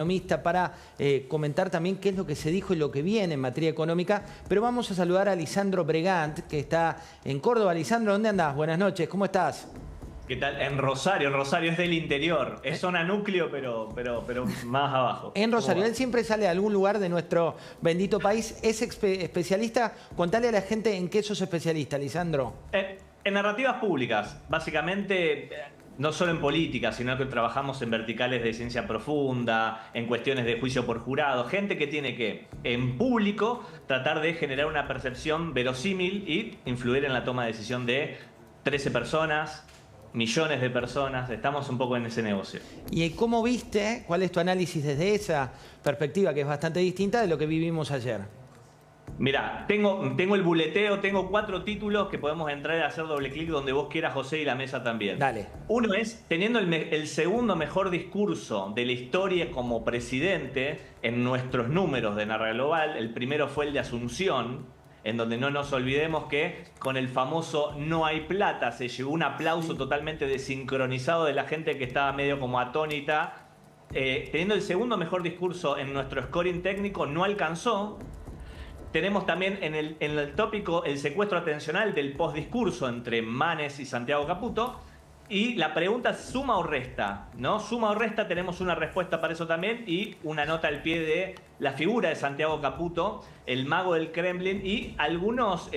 Economista para comentar también qué es lo que se dijo y lo que viene en materia económica. Pero vamos a saludar a Lisandro Bregant, que está en Córdoba. Lisandro, ¿dónde andás? Buenas noches, ¿cómo estás? ¿Qué tal? En Rosario es del interior. Es zona núcleo, pero más abajo. En ¿Cómo Rosario, va? él siempre sale a algún lugar de nuestro bendito país. Es especialista. Contale a la gente en qué sos especialista, Lisandro. En narrativas públicas, básicamente, no solo en política, sino que trabajamos en verticales de ciencia profunda, en cuestiones de juicio por jurado, gente que tiene que, en público, tratar de generar una percepción verosímil y influir en la toma de decisión de 13 personas, millones de personas. Estamos un poco en ese negocio. ¿Y cómo viste? ¿Cuál es tu análisis desde esa perspectiva que es bastante distinta de lo que vivimos ayer? Mirá, tengo el buleteo, tengo 4 títulos que podemos entrar y hacer doble clic donde vos quieras, José, y la mesa también. Dale. Uno es, teniendo el segundo mejor discurso de la historia como presidente en nuestros números de Narra Global. El primero fue el de Asunción, en donde no nos olvidemos que con el famoso "no hay plata" se llevó un aplauso totalmente desincronizado de la gente que estaba medio como atónita. Teniendo el segundo mejor discurso en nuestro scoring técnico, no alcanzó. Tenemos también en el tópico el secuestro atencional del postdiscurso entre Manes y Santiago Caputo. Y la pregunta, ¿suma o resta? ¿No? ¿Suma o resta? Tenemos una respuesta para eso también y una nota al pie de la figura de Santiago Caputo, el mago del Kremlin, y algunos,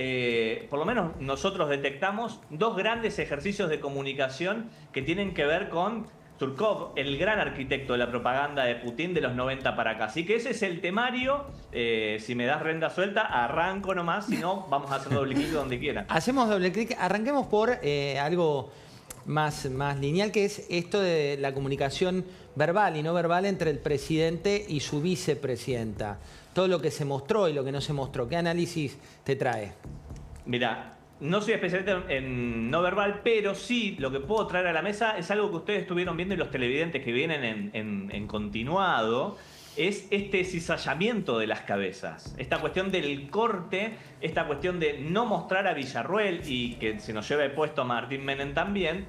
por lo menos nosotros detectamos, 2 grandes ejercicios de comunicación que tienen que ver con Surkov, el gran arquitecto de la propaganda de Putin de los 90 para acá. Así que ese es el temario. Si me das rienda suelta, arranco nomás. Si no, vamos a hacer doble clic donde quiera. Hacemos doble clic. Arranquemos por algo más lineal, que es esto de la comunicación verbal y no verbal entre el presidente y su vicepresidenta. Todo lo que se mostró y lo que no se mostró. ¿Qué análisis te trae? Mira, no soy especialista en no verbal, pero sí lo que puedo traer a la mesa es algo que ustedes estuvieron viendo y los televidentes que vienen en continuado. Es este cizallamiento de las cabezas, esta cuestión del corte, esta cuestión de no mostrar a Villarruel y que se nos lleve puesto a Martín Menem también,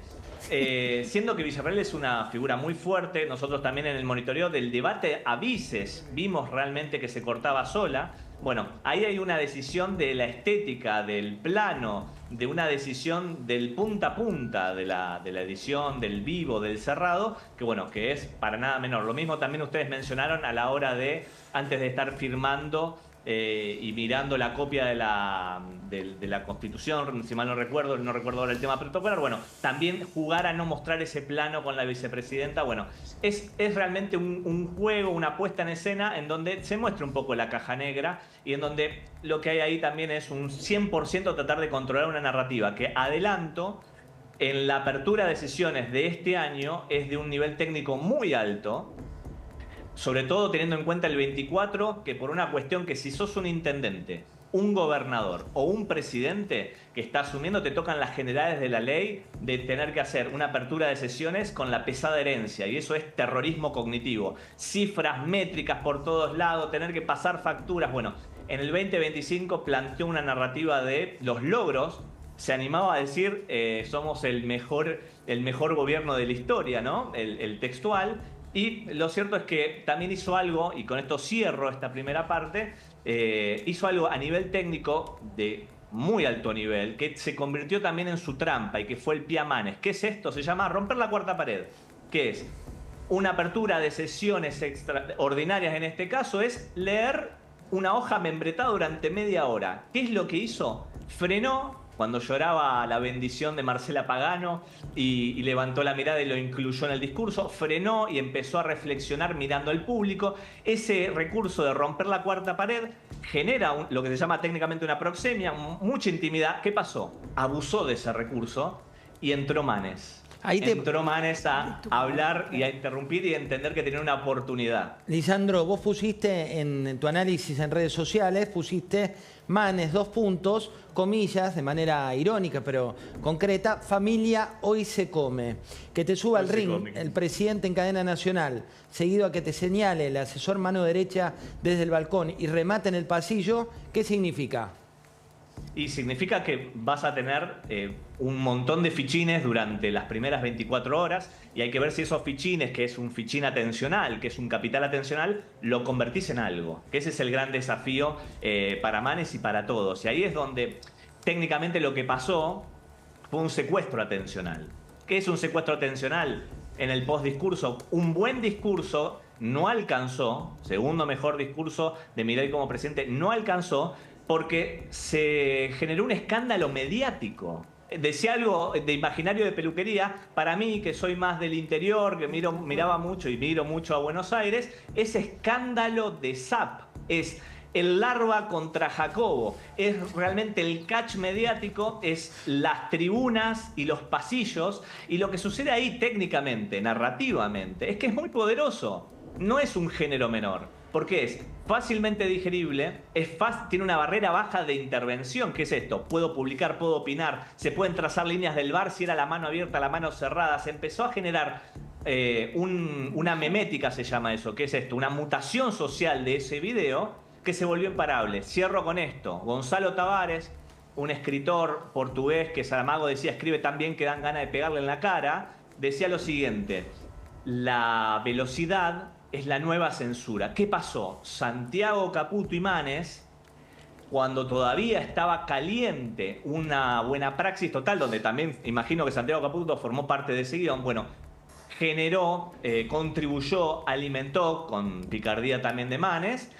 siendo que Villarruel es una figura muy fuerte. Nosotros también en el monitoreo del debate a vices vimos realmente que se cortaba sola. Bueno, ahí hay una decisión de la estética, del plano, de una decisión del punta a punta de la edición, del vivo, del cerrado, que bueno, que es para nada menor. Lo mismo también ustedes mencionaron a la hora de, antes de estar firmando y mirando la copia de la Constitución, si mal no recuerdo ahora el tema protocolar, bueno, también jugar a no mostrar ese plano con la vicepresidenta. Bueno, es realmente un juego, una puesta en escena en donde se muestra un poco la caja negra y en donde lo que hay ahí también es un 100% tratar de controlar una narrativa que, adelanto, en la apertura de sesiones de este año es de un nivel técnico muy alto. Sobre todo teniendo en cuenta el 24, que por una cuestión que si sos un intendente, un gobernador o un presidente que está asumiendo, te tocan las generales de la ley de tener que hacer una apertura de sesiones con la pesada herencia, y eso es terrorismo cognitivo. Cifras métricas por todos lados, tener que pasar facturas. Bueno, en el 2025 planteó una narrativa de los logros. Se animaba a decir, somos el mejor gobierno de la historia, ¿no? El textual. Y lo cierto es que también hizo algo, y con esto cierro esta primera parte, hizo algo a nivel técnico de muy alto nivel, que se convirtió también en su trampa y que fue el pie a Manes. ¿Qué es esto? Se llama romper la cuarta pared. ¿Qué es? Una apertura de sesiones extraordinarias, en este caso, es leer una hoja membretada durante media hora. ¿Qué es lo que hizo? Frenó cuando lloraba la bendición de Marcela Pagano y levantó la mirada y lo incluyó en el discurso, frenó y empezó a reflexionar mirando al público. Ese recurso de romper la cuarta pared genera lo que se llama técnicamente una proxemia, mucha intimidad. ¿Qué pasó? Abusó de ese recurso y entró Manes. Entró Manes a hablar y a interrumpir y a entender que tenía una oportunidad. Lisandro, vos pusiste en tu análisis en redes sociales, pusiste Manes, 2 puntos, comillas, de manera irónica pero concreta, familia hoy se come. Que te suba al ring el presidente en cadena nacional, seguido a que te señale el asesor mano derecha desde el balcón y remate en el pasillo, ¿qué significa? Y significa que vas a tener un montón de fichines durante las primeras 24 horas y hay que ver si esos fichines, que es un fichín atencional, que es un capital atencional, lo convertís en algo. Que ese es el gran desafío para Manes y para todos. Y ahí es donde técnicamente lo que pasó fue un secuestro atencional. ¿Qué es un secuestro atencional? En el postdiscurso, un buen discurso no alcanzó, segundo mejor discurso de Milei como presidente, no alcanzó porque se generó un escándalo mediático. Decía algo de imaginario de peluquería, para mí, que soy más del interior, que miraba mucho y miro mucho a Buenos Aires, ese escándalo de SAP es el Larva contra Jacobo, es realmente el catch mediático, es las tribunas y los pasillos, y lo que sucede ahí técnicamente, narrativamente, es que es muy poderoso, no es un género menor. Porque es fácilmente digerible, tiene una barrera baja de intervención. ¿Qué es esto? Puedo publicar, puedo opinar, se pueden trazar líneas del VAR si era la mano abierta, la mano cerrada. Se empezó a generar una memética, se llama eso. ¿Qué es esto? Una mutación social de ese video que se volvió imparable. Cierro con esto. Gonzalo Tavares, un escritor portugués que Saramago decía escribe tan bien que dan ganas de pegarle en la cara, decía lo siguiente: la velocidad es la nueva censura. ¿Qué pasó? Santiago Caputo y Manes, cuando todavía estaba caliente una buena praxis total, donde también imagino que Santiago Caputo formó parte de ese guión, bueno, generó, contribuyó, alimentó, con picardía también de Manes,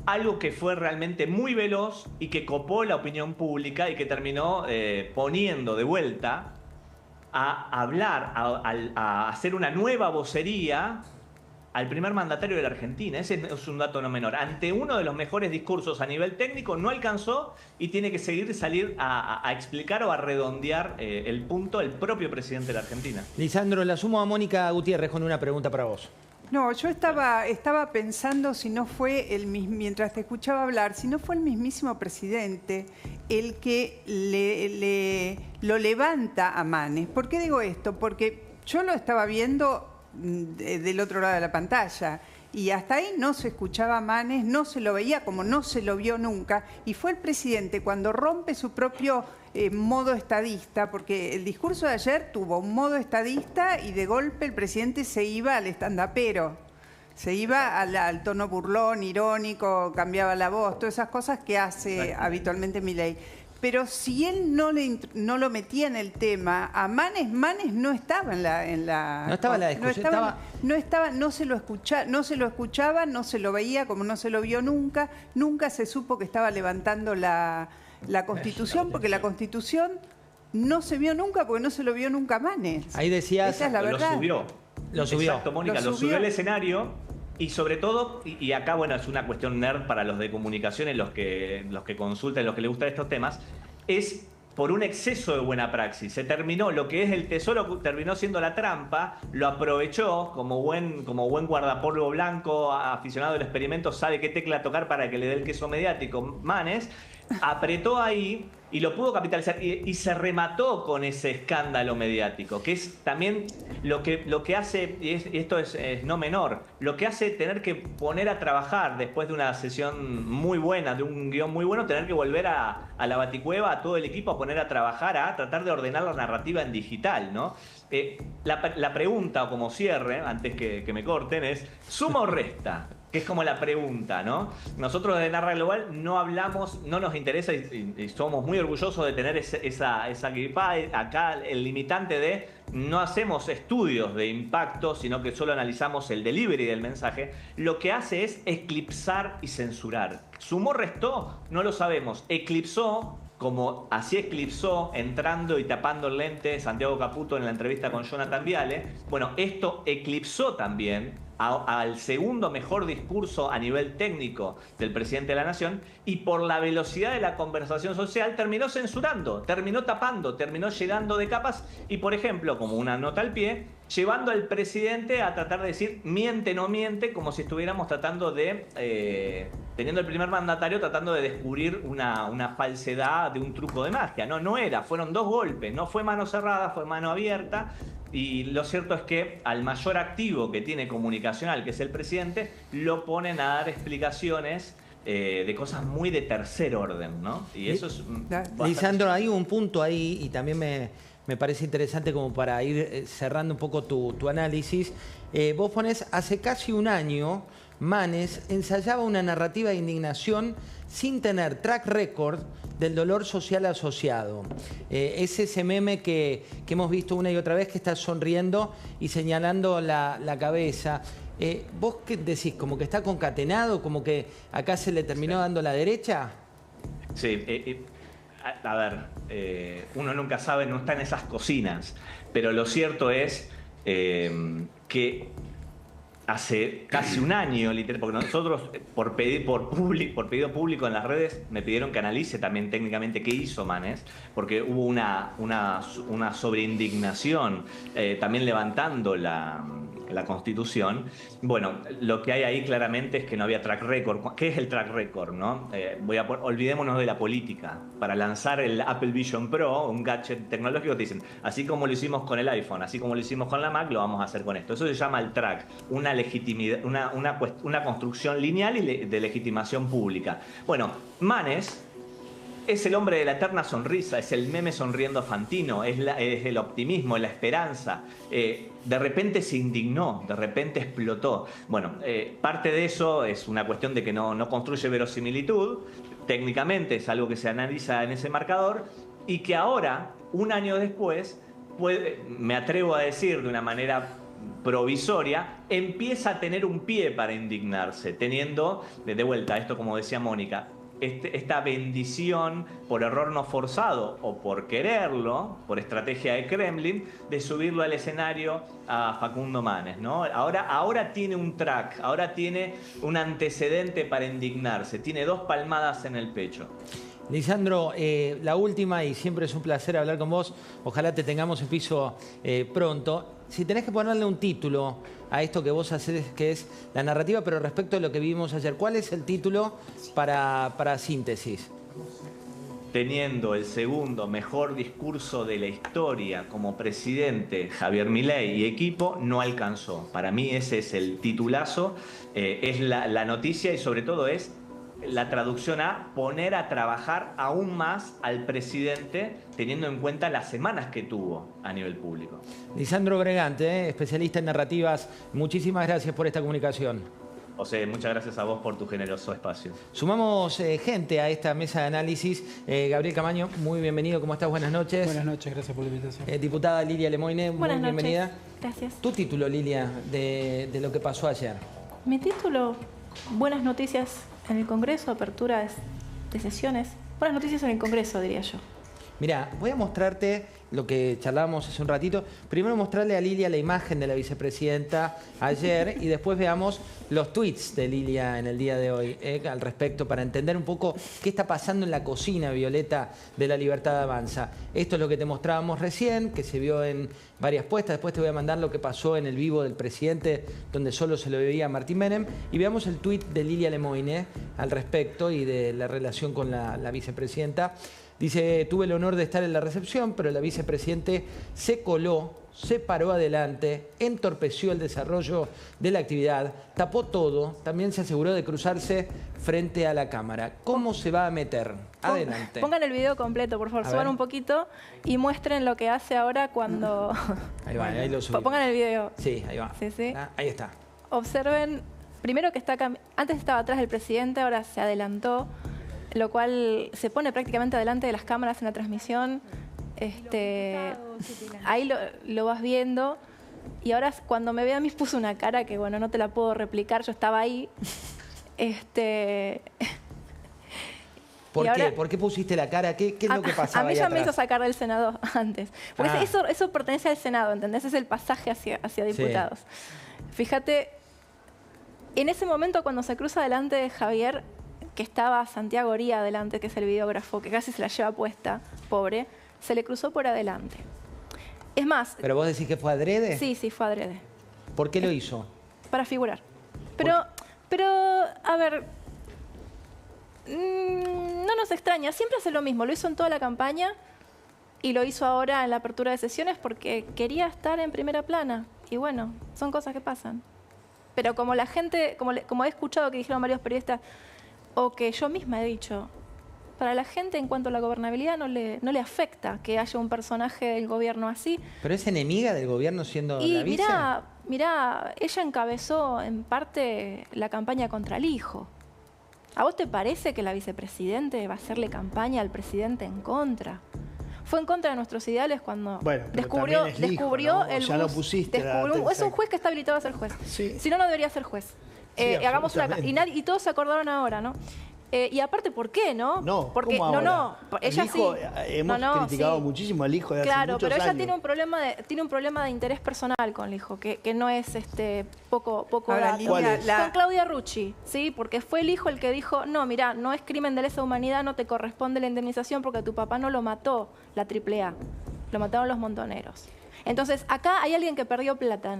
algo que fue realmente muy veloz y que copó la opinión pública y que terminó poniendo de vuelta a hablar, a hacer una nueva vocería al primer mandatario de la Argentina. Ese es un dato no menor. Ante uno de los mejores discursos a nivel técnico, no alcanzó y tiene que salir a explicar o a redondear el punto el propio presidente de la Argentina. Lisandro, la sumo a Mónica Gutiérrez con una pregunta para vos. No, yo estaba pensando si no fue mientras te escuchaba hablar, si no fue el mismísimo presidente el que lo levanta a Manes. ¿Por qué digo esto? Porque yo lo estaba viendo del otro lado de la pantalla y hasta ahí no se escuchaba a Manes, no se lo veía como no se lo vio nunca, y fue el presidente cuando rompe su propio modo estadista, porque el discurso de ayer tuvo un modo estadista y de golpe el presidente se iba al estandapero, se iba al tono burlón, irónico, cambiaba la voz, todas esas cosas que hace habitualmente Milei. Pero si él no lo metía en el tema, a Manes no estaba en la no estaba en la discusión, no se lo escuchaba, no se lo veía como no se lo vio nunca, nunca se supo que estaba levantando la Constitución, porque la Constitución no se vio nunca, porque no se lo vio nunca a Manes. Ahí decías, esa es la verdad. Lo subió. Exacto, Mónica, lo subió al escenario. Y sobre todo, y acá, bueno, es una cuestión nerd para los de comunicaciones, los que consultan, los que les gustan estos temas, es por un exceso de buena praxis. Se terminó, lo que es el tesoro terminó siendo la trampa, lo aprovechó como buen guardapolvo blanco, aficionado al experimento, sabe qué tecla tocar para que le dé el queso mediático. Manes apretó ahí y lo pudo capitalizar y se remató con ese escándalo mediático, que es también lo que hace, y esto es no menor, lo que hace tener que poner a trabajar después de una sesión muy buena, de un guión muy bueno, tener que volver a la baticueva, a todo el equipo, a poner a trabajar, a tratar de ordenar la narrativa en digital, ¿no? La pregunta, como cierre, antes que me corten, es ¿suma o resta? Que es como la pregunta, ¿no? Nosotros de Narra Global no hablamos, no nos interesa y somos muy orgullosos de tener esa equipa. Acá el limitante de no hacemos estudios de impacto, sino que solo analizamos el delivery del mensaje. Lo que hace es eclipsar y censurar. ¿Sumó, restó? No lo sabemos. Eclipsó, como así eclipsó, entrando y tapando el lente Santiago Caputo en la entrevista con Jonathan Viale. Bueno, esto eclipsó también al segundo mejor discurso a nivel técnico del presidente de la Nación, y por la velocidad de la conversación social terminó censurando, terminó tapando, terminó llegando de capas y, por ejemplo, como una nota al pie, llevando al presidente a tratar de decir miente, no miente, como si estuviéramos tratando de, teniendo el primer mandatario tratando de descubrir una falsedad de un truco de magia. No era, fueron dos golpes, no fue mano cerrada, fue mano abierta. Y lo cierto es que al mayor activo que tiene comunicacional, que es el presidente, lo ponen a dar explicaciones de cosas muy de tercer orden, ¿no? Y eso es... Lisandro, hay un punto ahí y también me parece interesante como para ir cerrando un poco tu análisis. Vos ponés, hace casi un año, Manes ensayaba una narrativa de indignación sin tener track record del dolor social asociado. Es ese meme que hemos visto una y otra vez, que está sonriendo y señalando la cabeza. ¿Vos qué decís? ¿Como que está concatenado? ¿Como que acá se le terminó dando la derecha? Sí, a ver, uno nunca sabe, no está en esas cocinas, pero lo cierto es que hace casi un año, literal, porque nosotros por pedido público en las redes me pidieron que analice también técnicamente qué hizo Manes, porque hubo una sobreindignación, también levantando la Constitución. Bueno, lo que hay ahí claramente es que no había track record. ¿Qué es el track record, no? Olvidémonos de la política. Para lanzar el Apple Vision Pro, un gadget tecnológico, te dicen, así como lo hicimos con el iPhone, así como lo hicimos con la Mac, lo vamos a hacer con esto. Eso se llama el track, una legitimidad, una construcción lineal y de legitimación pública. Bueno, Manes es el hombre de la eterna sonrisa, es el meme sonriendo Fantino, es el optimismo, es la esperanza. De repente se indignó, de repente explotó. Bueno, parte de eso es una cuestión de que no construye verosimilitud, técnicamente es algo que se analiza en ese marcador, y que ahora, un año después, me atrevo a decir de una manera provisoria, empieza a tener un pie para indignarse, teniendo, de vuelta, esto como decía Mónica, esta bendición por error no forzado o por quererlo, por estrategia de Kremlin, de subirlo al escenario a Facundo Manes, ¿no? Ahora tiene un track, ahora tiene un antecedente para indignarse, tiene 2 palmadas en el pecho. Lisandro, la última, y siempre es un placer hablar con vos, ojalá te tengamos en piso pronto. Si tenés que ponerle un título a esto que vos haces, que es la narrativa, pero respecto a lo que vivimos ayer, ¿cuál es el título para síntesis? Teniendo el segundo mejor discurso de la historia como presidente Javier Milei y equipo, no alcanzó. Para mí ese es el titulazo, es la noticia, y sobre todo es la traducción a poner a trabajar aún más al presidente, teniendo en cuenta las semanas que tuvo a nivel público. Lisandro Bregante, especialista en narrativas, muchísimas gracias por esta comunicación. José, muchas gracias a vos por tu generoso espacio. Sumamos gente a esta mesa de análisis. Gabriel Camaño, muy bienvenido. ¿Cómo estás? Buenas noches. Buenas noches, gracias por la invitación. Diputada Lilia Lemoine, muy bienvenida. Gracias. Tu título, Lilia, de lo que pasó ayer. Mi título, buenas noticias en el Congreso, apertura de sesiones. Buenas noticias en el Congreso, diría yo. Mirá, voy a mostrarte lo que charlábamos hace un ratito. Primero mostrarle a Lilia la imagen de la vicepresidenta ayer y después veamos los tweets de Lilia en el día de hoy al respecto, para entender un poco qué está pasando en la cocina, Violeta, de La Libertad Avanza. Esto es lo que te mostrábamos recién, que se vio en varias puestas. Después te voy a mandar lo que pasó en el vivo del presidente, donde solo se lo veía a Martín Menem. Y veamos el tuit de Lilia Lemoine al respecto y de la relación con la vicepresidenta. Dice, tuve el honor de estar en la recepción, pero la vicepresidente se coló, se paró adelante, entorpeció el desarrollo de la actividad, tapó todo, también se aseguró de cruzarse frente a la cámara. ¿Cómo se va a meter? Adelante. Pongan el video completo, por favor, suban un poquito y muestren lo que hace ahora cuando... Ahí va, ahí lo subimos. Pongan el video. Sí, ahí va. Sí, sí. Ahí está. Observen, primero que está antes estaba atrás del presidente, ahora se adelantó, lo cual se pone prácticamente adelante de las cámaras en la transmisión. Ahí lo vas viendo. Y ahora cuando me ve a mí puso una cara que, bueno, no te la puedo replicar, yo estaba ahí. ¿Por qué? ¿Por qué pusiste la cara? ¿Qué es lo que pasaba A mí ya atrás? me hizo sacar del Senado antes. Porque eso pertenece al Senado, ¿entendés? Es el pasaje hacia diputados. Sí. Fíjate, en ese momento cuando se cruza delante de Javier, que estaba Santiago Oría adelante, que es el videógrafo, que casi se la lleva puesta, pobre, se le cruzó por adelante. Es más... ¿Pero vos decís que fue adrede? Sí, fue adrede. ¿Por qué lo hizo? Para figurar. Pero a ver, no nos extraña, siempre hace lo mismo, lo hizo en toda la campaña y lo hizo ahora en la apertura de sesiones porque quería estar en primera plana. Y bueno, son cosas que pasan. Pero como la gente, como he escuchado que dijeron varios periodistas, o que yo misma he dicho, para la gente en cuanto a la gobernabilidad no le afecta que haya un personaje del gobierno así. ¿Pero es enemiga del gobierno siendo Y la vice? mirá, ella encabezó en parte la campaña contra el hijo. ¿A vos te parece que la vicepresidente va a hacerle campaña al presidente en contra? Fue en contra de nuestros ideales cuando descubrió ¿no? el ya bus. no pusiste Es un juez que está habilitado a ser juez. Sí. Si no, no debería ser juez. Sí, Hagamos una, absolutamente. y todos se acordaron ahora, ¿no? Y aparte, ¿por qué, no? No, porque ¿cómo ahora? Ella el hijo, sí. hemos criticado muchísimo al hijo de hace Claro, muchos pero ella años. tiene un problema de interés personal con el hijo, que no es poco Ahora, dato. Lilia, ¿Cuál es? Con Claudia Rucci, ¿sí? Porque fue el hijo el que dijo, no, mira, no es crimen de lesa humanidad, no te corresponde la indemnización porque tu papá no lo mató la AAA, lo mataron los montoneros. Entonces, acá hay alguien que perdió plata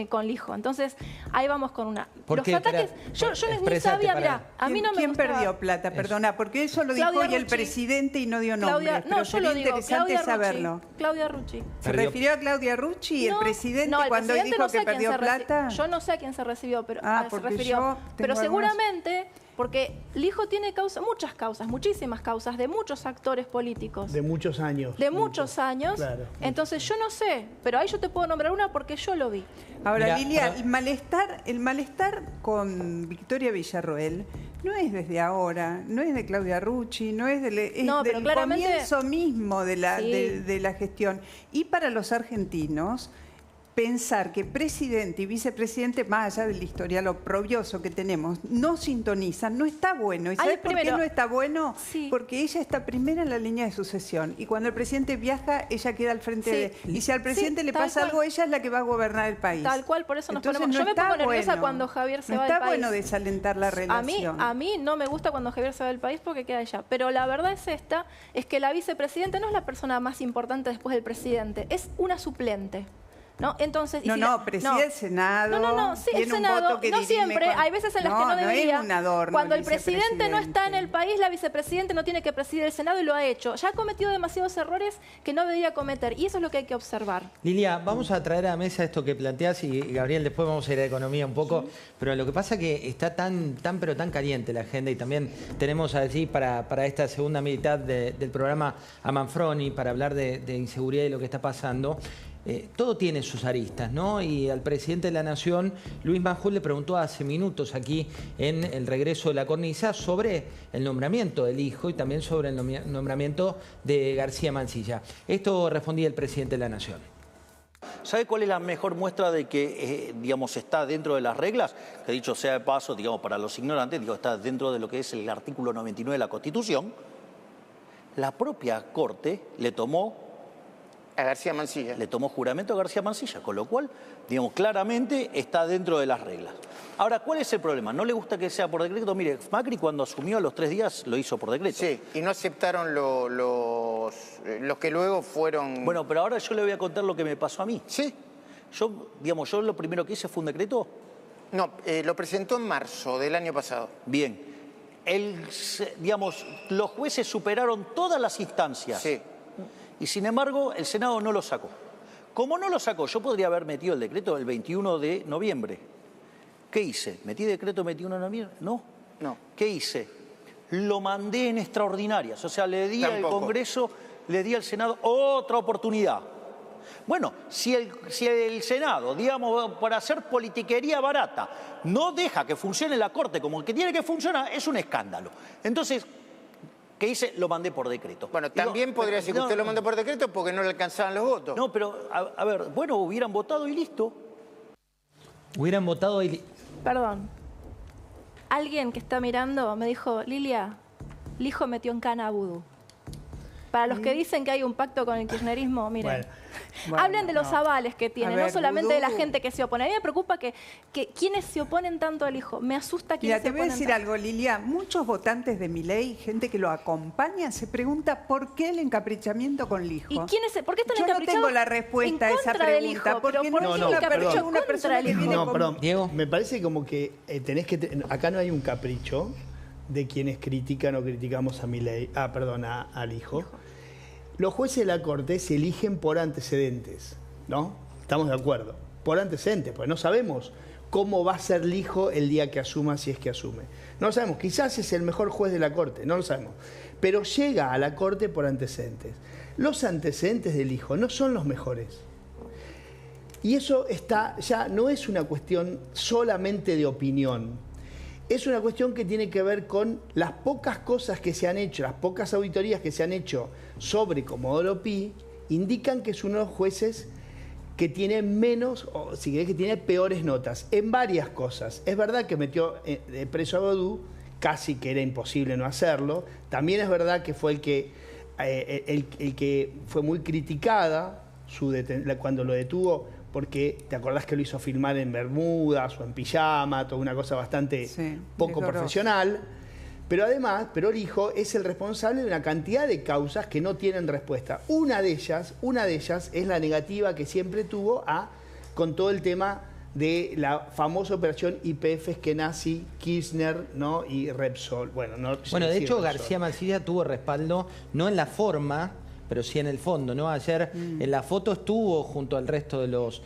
con el hijo. Entonces, ahí vamos con una... ¿Por Los qué? ataques... Espera, Yo ni expresate sabía, para- mira, a mí no me ¿Quién gustaba... perdió plata? Perdona, porque eso lo dijo Claudia hoy el Rucci. presidente y no dio nombres, Claudia, pero no, yo sería lo digo, interesante Claudia saberlo. Rucci. Claudia Rucci. ¿Se Perdió- refirió a Claudia Rucci, el No, presidente, no, el cuando presidente dijo no sé que a quién perdió se plata? Yo no sé a quién se recibió, pero Ah, se porque refirió. yo Pero tengo seguramente, porque el hijo tiene muchas causas, muchísimas causas, de muchos actores políticos. De muchos años. De muchos años. Claro. Entonces yo no sé, pero ahí yo te puedo nombrar una porque yo lo vi. Ahora, Mira, Lilia, pero- el malestar con Victoria Villarroel no es desde ahora, no es de Claudia Rucci, no es, es No, pero del claramente- comienzo mismo de la, Sí. de la gestión. Y para los argentinos, pensar que presidente y vicepresidente, más allá del historial oprobioso que tenemos, no sintonizan, no está bueno. ¿Y sabes por qué primero- no está bueno? Sí. Porque ella está primera en la línea de sucesión. Y cuando el presidente viaja, ella queda al frente Sí. de... Y si al presidente Sí, le tal pasa cual. algo, ella es la que va a gobernar el país. Tal cual, por eso nos Entonces, ponemos... no Yo me está pongo nerviosa bueno. cuando Javier se no va del está país. bueno desalentar la relación. A mí no me gusta cuando Javier se va del país porque queda allá. Pero la verdad es que la vicepresidenta no es la persona más importante después del presidente, es una suplente. ¿No? Entonces, preside el Senado. No, sí, el tiene un Senado, voto que no dirime siempre, con- hay veces en las que no debería. es un adorno Cuando el el presidente no está en el país, la vicepresidenta no tiene que presidir el Senado y lo ha hecho. Ya ha cometido demasiados errores que no debería cometer y eso es lo que hay que observar. Lilia, vamos a traer a la mesa esto que planteás y Gabriel, después vamos a ir a economía un poco, pero lo que pasa es que está tan caliente la agenda y también tenemos allí para esta segunda mitad del programa a Manfroni para hablar de inseguridad y lo que está pasando. Todo tiene sus aristas, ¿no? Y al presidente de la Nación, Luis Majul, le preguntó hace minutos aquí en el regreso de la cornisa sobre el nombramiento del hijo y también sobre el nombramiento de García Mansilla. Esto respondía el presidente de la Nación. ¿Sabe cuál es la mejor muestra de que, digamos, está dentro de las reglas? Que dicho sea de paso, digamos, para los ignorantes, digo, está dentro de lo que es el artículo 99 de la Constitución. La propia Corte le tomó a García Mansilla. Le tomó juramento a García Mansilla, con lo cual, digamos, claramente está dentro de las reglas. Ahora, ¿cuál es el problema? ¿No le gusta que sea por decreto? Mire, Macri cuando asumió a los 3 días lo hizo por decreto. Sí, y no aceptaron los que luego fueron... Bueno, pero ahora yo le voy a contar lo que me pasó a mí. Sí. Yo lo primero que hice fue un decreto. No, lo presentó en marzo del año pasado. Bien. Digamos, los jueces superaron todas las instancias. Sí. Y sin embargo, el Senado no lo sacó. Como no lo sacó, yo podría haber metido el decreto el 21 de noviembre. ¿Qué hice? ¿Metí decreto el 21 de noviembre? No. ¿Qué hice? Lo mandé en extraordinarias. O sea, le di al Congreso, le di al Senado otra oportunidad. Bueno, si el Senado, digamos, para hacer politiquería barata, no deja que funcione la Corte como el que tiene que funcionar, es un escándalo. Entonces, ¿qué hice? Lo mandé por decreto. Bueno, también podría decir que usted lo mandó por decreto porque no le alcanzaban los votos. No, pero, a ver, bueno, hubieran votado y listo. Hubieran votado y... Perdón. Alguien que está mirando me dijo, Lilia, el hijo metió en cana a Vudú. Para los que dicen que hay un pacto con el kirchnerismo, miren, hablen de los avales que tiene, no solamente de la gente que se opone. A mí me preocupa que quienes se oponen tanto al hijo, me asusta quienes Mira, se te voy a oponen decir tanto. algo, Lilia. Muchos votantes de Milei, gente que lo acompaña, se pregunta por qué el encaprichamiento con el hijo. ¿Y por qué están Yo no encaprichados tengo la respuesta a en esa contra del pregunta, hijo? porque Pero no ¿por es qué un el capricho capricho de una persona contra que el viene hijo? No, con... perdón. Diego. Me parece como que tenés que... Acá no hay un capricho de quienes critican o criticamos a Milei, al hijo. Los jueces de la Corte se eligen por antecedentes, ¿no? Estamos de acuerdo. Por antecedentes, porque no sabemos cómo va a ser Lijo el día que asuma, si es que asume. No lo sabemos, quizás es el mejor juez de la Corte, no lo sabemos. Pero llega a la Corte por antecedentes. Los antecedentes de Lijo no son los mejores. Y eso ya no es una cuestión solamente de opinión. Es una cuestión que tiene que ver con las pocas cosas que se han hecho, las pocas auditorías que se han hecho sobre Comodoro Pi, indican que es uno de los jueces que tiene menos, o si querés, que tiene peores notas en varias cosas. Es verdad que metió preso a Godú, casi que era imposible no hacerlo. También es verdad que fue el que fue muy criticada cuando lo detuvo, porque te acordás que lo hizo filmar en bermudas o en pijama, toda una cosa bastante poco profesional. Pero además, Lijo es el responsable de una cantidad de causas que no tienen respuesta. Una de ellas es la negativa que siempre tuvo con todo el tema de la famosa operación YPF Eskenazi, Kirchner, ¿no? Y Repsol. Bueno, de hecho, García Mansilla tuvo respaldo, no en la forma, pero sí en el fondo, ¿no? Ayer en la foto estuvo junto al resto de los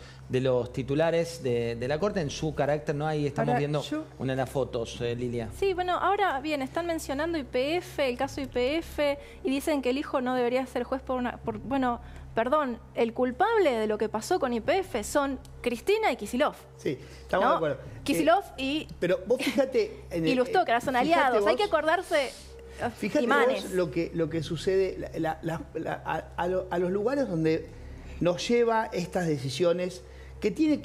titulares de la Corte en su carácter, ¿no? Ahí estamos viendo una de las fotos, Lilia. Sí, bueno, ahora bien, están mencionando YPF, el caso YPF, y dicen que el hijo no debería ser juez bueno, perdón, el culpable de lo que pasó con YPF son Cristina y Kicillof. Sí, estamos de acuerdo. Kicillof y vos fíjate... y Lustó, que ahora son aliados. Hay que acordarse... Fíjate vos lo que sucede a los lugares donde nos lleva estas decisiones, que tiene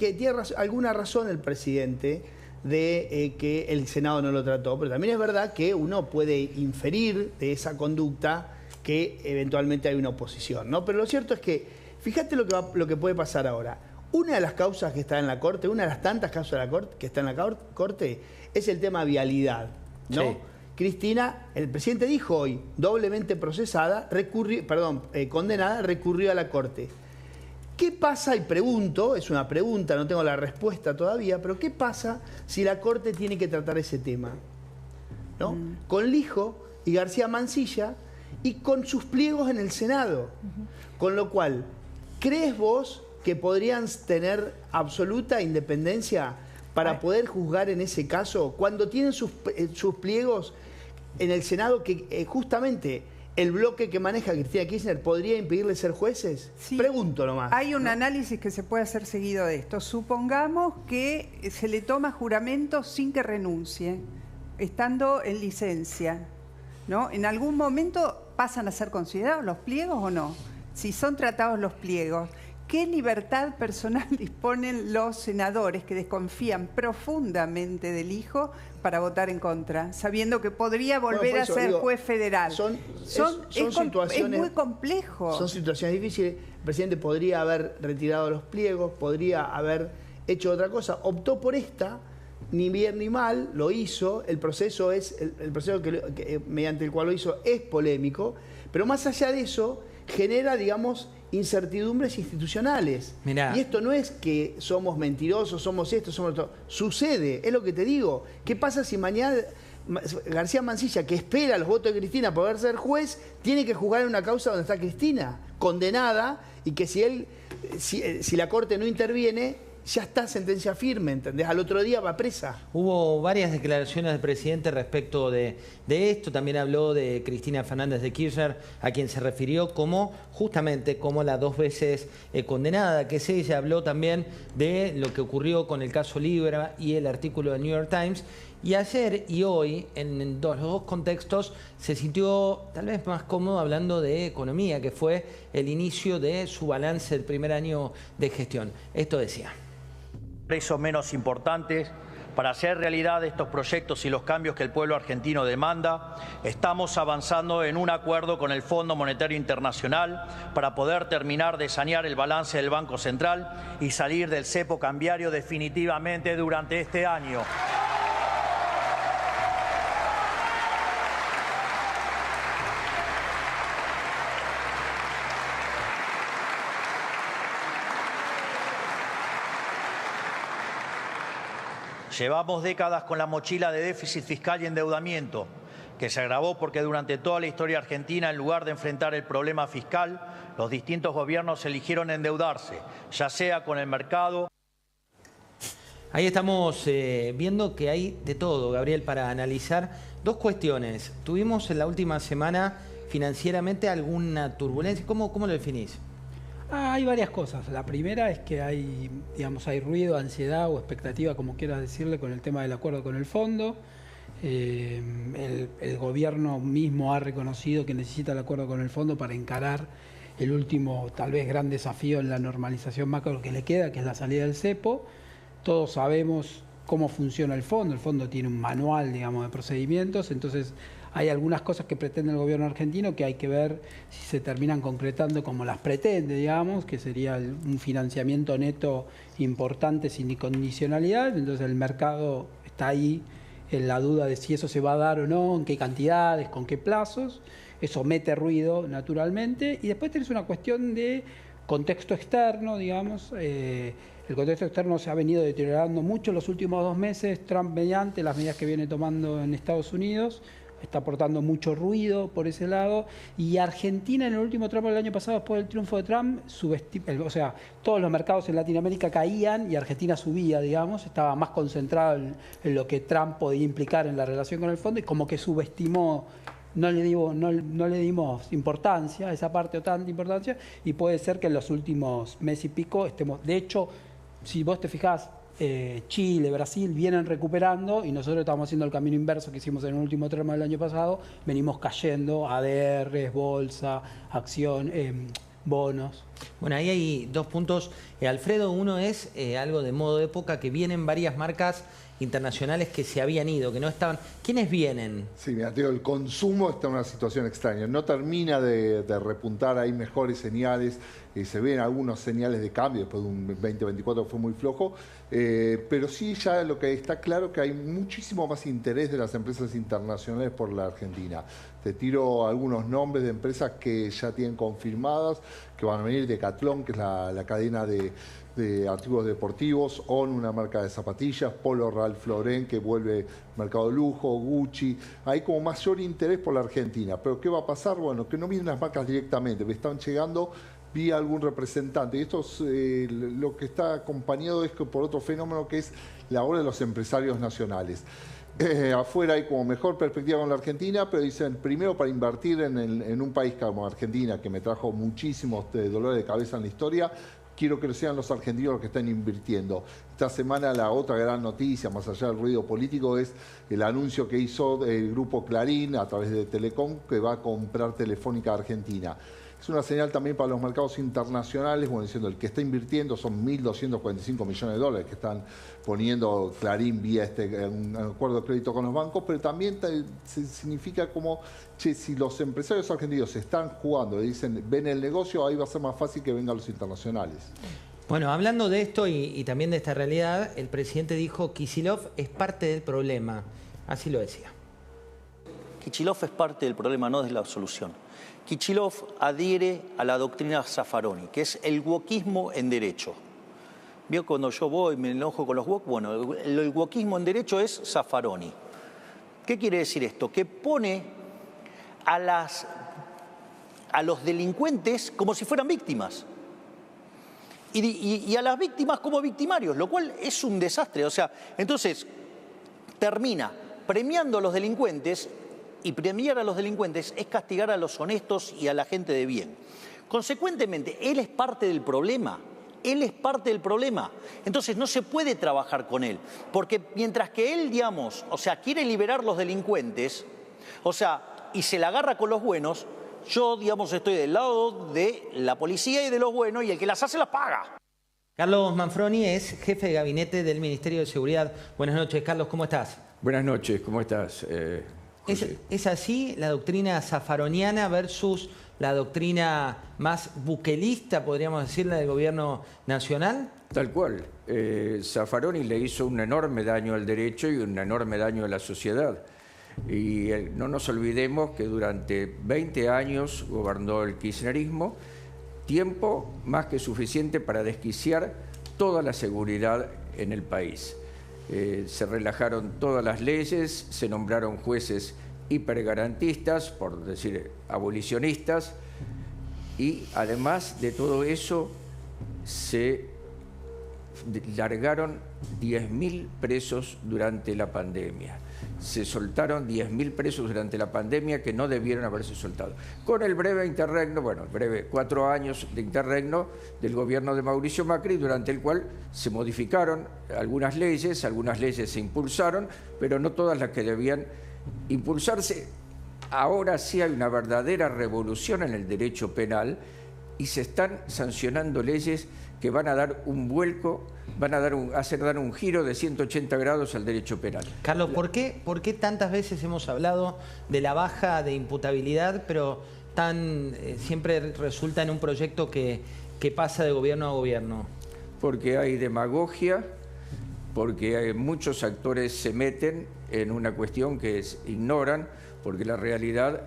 alguna razón el presidente de que el Senado no lo trató, pero también es verdad que uno puede inferir de esa conducta que eventualmente hay una oposición, ¿no? Pero lo cierto es que, fíjate lo que puede pasar ahora. Una de las causas que está en la Corte, una de las tantas causas de la Corte, que está en la Corte, es el tema vialidad, ¿no? Sí. Cristina, el presidente dijo hoy, doblemente procesada, condenada, recurrió a la Corte. ¿Qué pasa? Y pregunto, es una pregunta, no tengo la respuesta todavía, pero ¿qué pasa si la Corte tiene que tratar ese tema? ¿No? Con Lijo y García Mansilla y con sus pliegos en el Senado. Con lo cual, ¿crees vos que podrían tener absoluta independencia para poder juzgar en ese caso cuando tienen sus pliegos en el Senado, que justamente el bloque que maneja Cristina Kirchner podría impedirle ser jueces? Sí. Pregunto nomás. Hay un análisis que se puede hacer seguido de esto. Supongamos que se le toma juramento sin que renuncie, estando en licencia, ¿no? ¿En algún momento pasan a ser considerados los pliegos o no? Si son tratados los pliegos, ¿qué libertad personal disponen los senadores que desconfían profundamente del hijo para votar en contra, sabiendo que podría volver a ser juez federal? Es muy complejo. Son situaciones difíciles. El presidente podría haber retirado los pliegos, podría haber hecho otra cosa. Optó por esta, ni bien ni mal, lo hizo. El proceso mediante el cual lo hizo es polémico, pero más allá de eso, genera, digamos, incertidumbres institucionales. Mirá. Y esto no es que somos mentirosos, somos esto, somos esto. Sucede, es lo que te digo. ¿Qué pasa si mañana García Mansilla, que espera los votos de Cristina para poder ser juez, tiene que juzgar en una causa donde está Cristina, condenada, y que si la Corte no interviene, ya está sentencia firme, ¿entendés? Al otro día va presa. Hubo varias declaraciones del presidente respecto de esto. También habló de Cristina Fernández de Kirchner, a quien se refirió justamente como la 2 veces condenada, que es ella. Habló también de lo que ocurrió con el caso Libra y el artículo de New York Times. Y ayer y hoy, en los dos contextos, se sintió tal vez más cómodo hablando de economía, que fue el inicio de su balance del primer año de gestión. Esto decía. Eso menos importantes para hacer realidad estos proyectos y los cambios que el pueblo argentino demanda. Estamos avanzando en un acuerdo con el Fondo Monetario Internacional para poder terminar de sanear el balance del Banco Central y salir del cepo cambiario definitivamente durante este año. Llevamos décadas con la mochila de déficit fiscal y endeudamiento, que se agravó porque durante toda la historia argentina, en lugar de enfrentar el problema fiscal, los distintos gobiernos eligieron endeudarse, ya sea con el mercado. Ahí estamos viendo que hay de todo, Gabriel, para analizar. Dos cuestiones. Tuvimos en la última semana financieramente alguna turbulencia. ¿Cómo lo definís? Hay varias cosas. La primera es que hay ruido, ansiedad o expectativa, como quieras decirle, con el tema del acuerdo con el fondo. El gobierno mismo ha reconocido que necesita el acuerdo con el fondo para encarar el último, tal vez, gran desafío en la normalización macro que le queda, que es la salida del cepo. Todos sabemos cómo funciona el fondo. El fondo tiene un manual, digamos, de procedimientos. Entonces, hay algunas cosas que pretende el gobierno argentino que hay que ver si se terminan concretando como las pretende, digamos, que sería un financiamiento neto importante sin condicionalidad. Entonces, el mercado está ahí en la duda de si eso se va a dar o no, en qué cantidades, con qué plazos. Eso mete ruido, naturalmente. Y después tenés una cuestión de contexto externo, digamos. El contexto externo se ha venido deteriorando mucho en los últimos 2 meses. Trump, mediante las medidas que viene tomando en Estados Unidos, está aportando mucho ruido por ese lado. Y Argentina, en el último tramo del año pasado, después del triunfo de Trump, o sea, todos los mercados en Latinoamérica caían y Argentina subía, digamos. Estaba más concentrado en lo que Trump podía implicar en la relación con el fondo y como que subestimó. No le dimos importancia a esa parte o tanta importancia, y puede ser que en los últimos mes y pico estemos. De hecho, si vos te fijás, Chile, Brasil vienen recuperando y nosotros estamos haciendo el camino inverso que hicimos en el último tramo del año pasado. Venimos cayendo, ADRs, bolsa, acción, bonos. Bueno, ahí hay 2 puntos. Alfredo, uno es algo de modo de época, que vienen varias marcas internacionales que se habían ido, que no estaban. ¿Quiénes vienen? Sí, mira, te digo, el consumo está en una situación extraña. No termina de repuntar, hay mejores señales. Se ven algunos señales de cambio después de un 2024 que fue muy flojo. Pero sí, ya lo que está claro que hay muchísimo más interés de las empresas internacionales por la Argentina. Te tiro algunos nombres de empresas que ya tienen confirmadas, que van a venir: Decathlon, que es la cadena de artículos deportivos, ON, una marca de zapatillas, Polo Ralph Lauren, que vuelve mercado de lujo, Gucci. Hay como mayor interés por la Argentina. ¿Pero qué va a pasar? Bueno, que no vienen las marcas directamente, me están llegando vía algún representante. Y esto es, lo que está acompañado es que por otro fenómeno que es la obra de los empresarios nacionales. Afuera hay como mejor perspectiva con la Argentina, pero dicen, primero, para invertir en un país como Argentina, que me trajo muchísimos dolores de cabeza en la historia, quiero que sean los argentinos los que están invirtiendo. Esta semana la otra gran noticia, más allá del ruido político, es el anuncio que hizo el grupo Clarín a través de Telecom, que va a comprar Telefónica Argentina. Es una señal también para los mercados internacionales, bueno, diciendo, el que está invirtiendo son 1.245 millones de dólares que están poniendo Clarín vía un acuerdo de crédito con los bancos, pero también significa como, che, si los empresarios argentinos están jugando, dicen, ven el negocio, ahí va a ser más fácil que vengan los internacionales. Bueno, hablando de esto y también de esta realidad, el presidente dijo, Kicillof es parte del problema. Así lo decía. Kicillof es parte del problema, no es la solución. Kicillof adhiere a la doctrina Zaffaroni, que es el wokismo en derecho. ¿Vio cuando yo voy y me enojo con los wok? Bueno, el wokismo en derecho es Zaffaroni. ¿Qué quiere decir esto? Que pone a los delincuentes como si fueran víctimas. Y a las víctimas como victimarios, lo cual es un desastre. O sea, entonces termina premiando a los delincuentes, y premiar a los delincuentes es castigar a los honestos y a la gente de bien. Consecuentemente, él es parte del problema. Él es parte del problema. Entonces no se puede trabajar con él. Porque mientras que él, digamos, o sea, quiere liberar los delincuentes, o sea, y se la agarra con los buenos, yo, digamos, estoy del lado de la policía y de los buenos, y el que las hace las paga. Carlos Manfroni es jefe de gabinete del Ministerio de Seguridad. Buenas noches, Carlos, ¿cómo estás? Buenas noches, ¿cómo estás? ¿Es así la doctrina zaffaroniana versus la doctrina más buquelista, podríamos decir, la del gobierno nacional? Tal cual. Zaffaroni le hizo un enorme daño al derecho y un enorme daño a la sociedad. Y no nos olvidemos que durante 20 años gobernó el kirchnerismo, tiempo más que suficiente para desquiciar toda la seguridad en el país. Se relajaron todas las leyes, se nombraron jueces hipergarantistas, por decir abolicionistas, y además de todo eso se largaron 10.000 presos durante la pandemia. Se soltaron 10.000 presos durante la pandemia que no debieron haberse soltado. Con el breve interregno, bueno, breve, 4 años de interregno del gobierno de Mauricio Macri, durante el cual se modificaron algunas leyes se impulsaron, pero no todas las que debían impulsarse. Ahora sí hay una verdadera revolución en el derecho penal y se están sancionando leyes que van a dar un vuelco, van a hacer dar un giro de 180 grados al derecho penal. Carlos, ¿por qué tantas veces hemos hablado de la baja de imputabilidad, pero siempre resulta en un proyecto que pasa de gobierno a gobierno? Porque hay demagogia, porque muchos actores se meten en una cuestión que ignoran, porque la realidad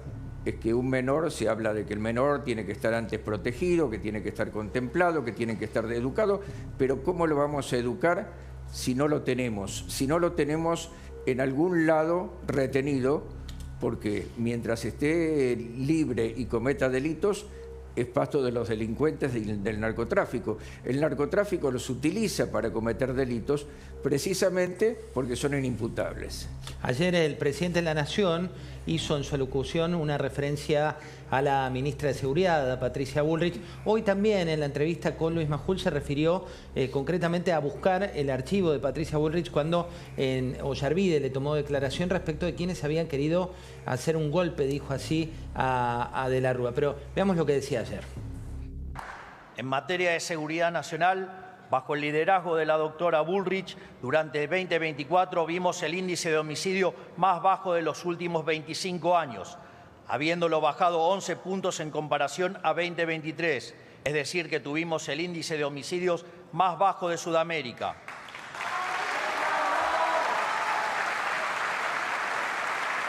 es que un menor, se habla de que el menor tiene que estar antes protegido, que tiene que estar contemplado, que tiene que estar educado, pero ¿cómo lo vamos a educar si no lo tenemos? Si no lo tenemos en algún lado retenido, porque mientras esté libre y cometa delitos, es pasto de los delincuentes del narcotráfico. El narcotráfico los utiliza para cometer delitos precisamente porque son inimputables. Ayer el presidente de la Nación hizo en su alocución una referencia a la ministra de Seguridad, a Patricia Bullrich. Hoy también en la entrevista con Luis Majul se refirió concretamente a buscar el archivo de Patricia Bullrich cuando en Ollarvide le tomó declaración respecto de quienes habían querido hacer un golpe, dijo así, a De la Rúa. Pero veamos lo que decía ayer. En materia de seguridad nacional, bajo el liderazgo de la doctora Bullrich, durante el 2024 vimos el índice de homicidio más bajo de los últimos 25 años, habiéndolo bajado 11 puntos en comparación a 2023, es decir, que tuvimos el índice de homicidios más bajo de Sudamérica.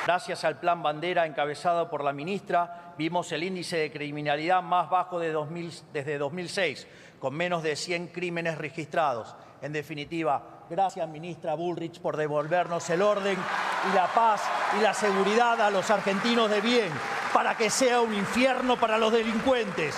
Gracias al Plan Bandera encabezado por la ministra, vimos el índice de criminalidad más bajo desde 2006, con menos de 100 crímenes registrados. En definitiva, gracias, ministra Bullrich, por devolvernos el orden y la paz y la seguridad a los argentinos de bien, para que sea un infierno para los delincuentes.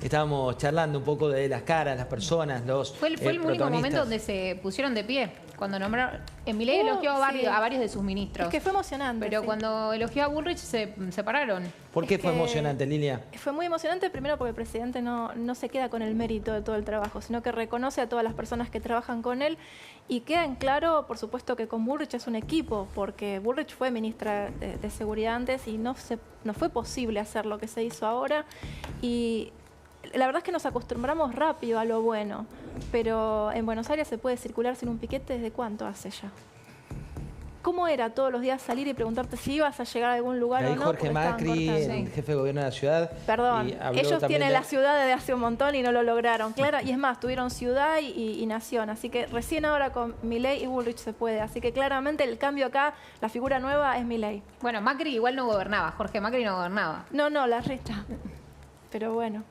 Estábamos charlando un poco de las caras, las personas, los Fue el único momento donde se pusieron de pie, cuando nombraron... Milei elogió a varios de sus ministros. Es que fue emocionante. Pero cuando elogió a Bullrich se separaron. ¿Por qué fue emocionante, Lilia? Fue muy emocionante, primero porque el presidente no se queda con el mérito de todo el trabajo, sino que reconoce a todas las personas que trabajan con él y queda en claro, por supuesto, que con Bullrich es un equipo, porque Bullrich fue ministra de Seguridad antes y no fue posible hacer lo que se hizo ahora. Y la verdad es que nos acostumbramos rápido a lo bueno, pero en Buenos Aires se puede circular sin un piquete ¿desde cuánto hace ya? ¿Cómo era todos los días salir y preguntarte si ibas a llegar a algún lugar o no? Jorge Macri, el jefe de gobierno de la ciudad. Perdón, ellos tienen la ciudad desde hace un montón y no lo lograron. Claro, y es más, tuvieron ciudad y nación. Así que recién ahora con Milei y Bullrich se puede. Así que claramente el cambio acá, la figura nueva es Milei. Bueno, Macri igual no gobernaba, Jorge Macri no gobernaba. No, la resta. Pero bueno,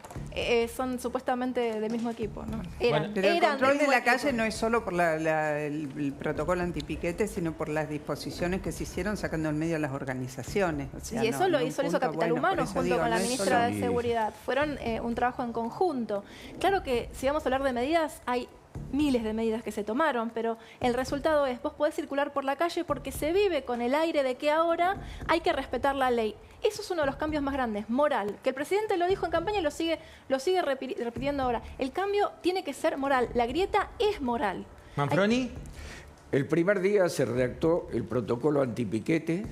son supuestamente del mismo equipo, ¿no? Pero el control de la calle no es solo por el protocolo antipiquete, sino por las disposiciones que se hicieron sacando en medio a las organizaciones. O sea, y eso lo hizo Capital Humano junto con la ministra de Seguridad. Fueron un trabajo en conjunto. Claro que si vamos a hablar de medidas, hay miles de medidas que se tomaron, pero el resultado es, vos podés circular por la calle porque se vive con el aire de que ahora hay que respetar la ley. Eso es uno de los cambios más grandes, moral, que el presidente lo dijo en campaña y lo sigue repitiendo ahora. El cambio tiene que ser moral, la grieta es moral. ¿Manfroni? El primer día se redactó el protocolo antipiquete,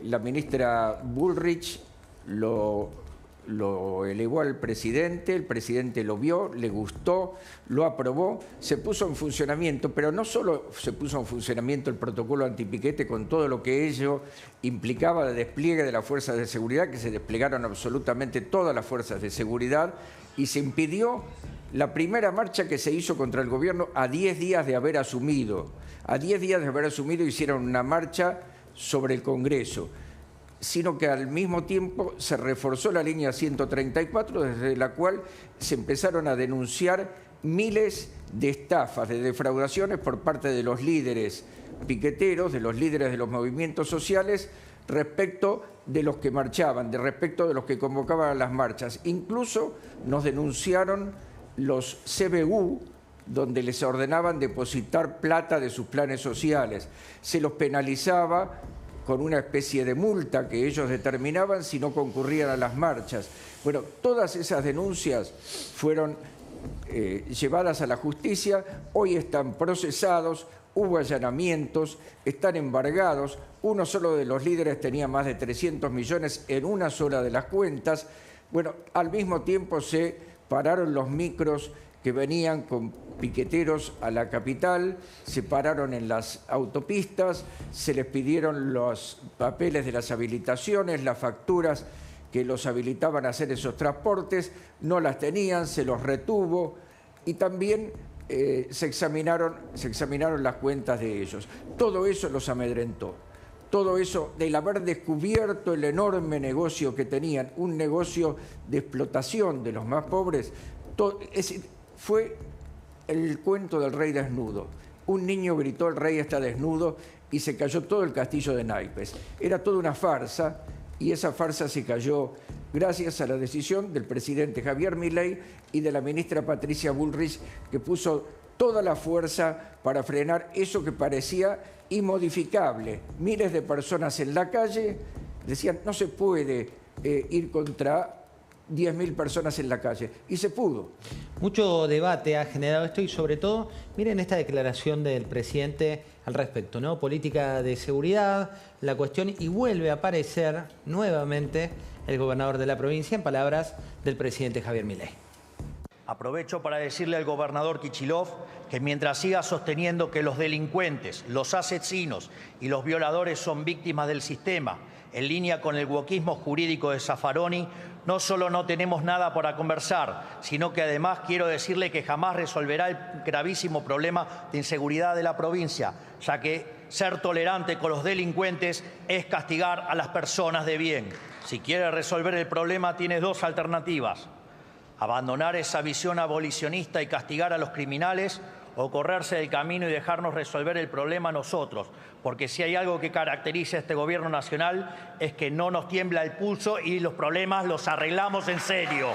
la ministra Bullrich lo elevó al presidente, el presidente lo vio, le gustó, lo aprobó, se puso en funcionamiento, pero no solo se puso en funcionamiento el protocolo antipiquete con todo lo que ello implicaba de despliegue de las fuerzas de seguridad, que se desplegaron absolutamente todas las fuerzas de seguridad, y se impidió la primera marcha que se hizo contra el gobierno a 10 días de haber asumido. A 10 días de haber asumido hicieron una marcha sobre el Congreso. sino que al mismo tiempo se reforzó la línea 134, desde la cual se empezaron a denunciar miles de estafas, de defraudaciones por parte de los líderes piqueteros, de los líderes de los movimientos sociales, respecto de los que marchaban, respecto de los que convocaban a las marchas. Incluso nos denunciaron los CBU, donde les ordenaban depositar plata de sus planes sociales. Se los penalizaba con una especie de multa que ellos determinaban si no concurrían a las marchas. Bueno, todas esas denuncias fueron llevadas a la justicia, hoy están procesados, hubo allanamientos, están embargados, uno solo de los líderes tenía más de 300 millones en una sola de las cuentas. Bueno, al mismo tiempo se pararon los micros que venían con piqueteros a la capital, se pararon en las autopistas, se les pidieron los papeles de las habilitaciones, las facturas que los habilitaban a hacer esos transportes, no las tenían, se los retuvo y también se examinaron las cuentas de ellos. Todo eso los amedrentó. Todo eso, del haber descubierto el enorme negocio que tenían, un negocio de explotación de los más pobres, fue el cuento del rey desnudo. Un niño gritó, el rey está desnudo, y se cayó todo el castillo de naipes. Era toda una farsa, y esa farsa se cayó gracias a la decisión del presidente Javier Milei y de la ministra Patricia Bullrich, que puso toda la fuerza para frenar eso que parecía inmodificable. Miles de personas en la calle decían, no se puede ir contra 10.000 personas en la calle, y se pudo. Mucho debate ha generado esto y sobre todo, miren esta declaración del presidente al respecto, ¿no? Política de seguridad, la cuestión, y vuelve a aparecer nuevamente el gobernador de la provincia en palabras del presidente Javier Milei. Aprovecho para decirle al gobernador Kicillof que mientras siga sosteniendo que los delincuentes, los asesinos y los violadores son víctimas del sistema, en línea con el wokismo jurídico de Zaffaroni, no solo no tenemos nada para conversar, sino que además quiero decirle que jamás resolverá el gravísimo problema de inseguridad de la provincia, ya que ser tolerante con los delincuentes es castigar a las personas de bien. Si quiere resolver el problema, tiene dos alternativas: abandonar esa visión abolicionista y castigar a los criminales, o correrse del camino y dejarnos resolver el problema nosotros, porque si hay algo que caracteriza a este gobierno nacional es que no nos tiembla el pulso y los problemas los arreglamos en serio.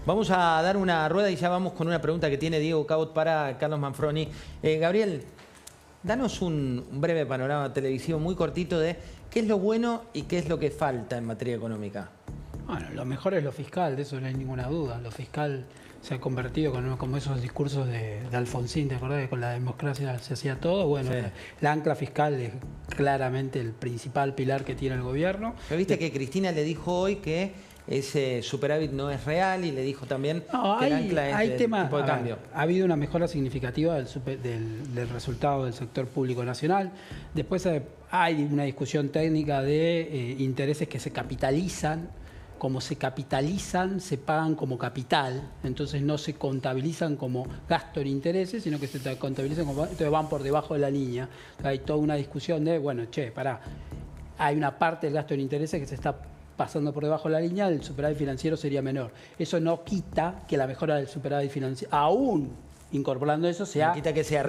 Vamos a dar una rueda y ya vamos con una pregunta que tiene Diego Cabot para Carlos Manfroni. Gabriel, danos un breve panorama televisivo muy cortito de qué es lo bueno y qué es lo que falta en materia económica. Bueno, lo mejor es lo fiscal, de eso no hay ninguna duda. Lo fiscal se ha convertido como esos discursos de Alfonsín, ¿te acordás? Que con la democracia se hacía todo. Bueno, sí. La ancla fiscal es claramente el principal pilar que tiene el gobierno. Pero viste que Cristina le dijo hoy que ese superávit no es real y le dijo también que el ancla es tipo de cambio. Ha habido una mejora significativa del resultado del sector público nacional. Después hay una discusión técnica de intereses que se capitalizan. Como se capitalizan, se pagan como capital, entonces no se contabilizan como gasto en intereses, sino que se contabilizan como, entonces van por debajo de la línea. Hay toda una discusión de, bueno, hay una parte del gasto en intereses que se está pasando por debajo de la línea, el superávit financiero sería menor. Eso no quita que la mejora del superávit financiero, aún incorporando eso, sea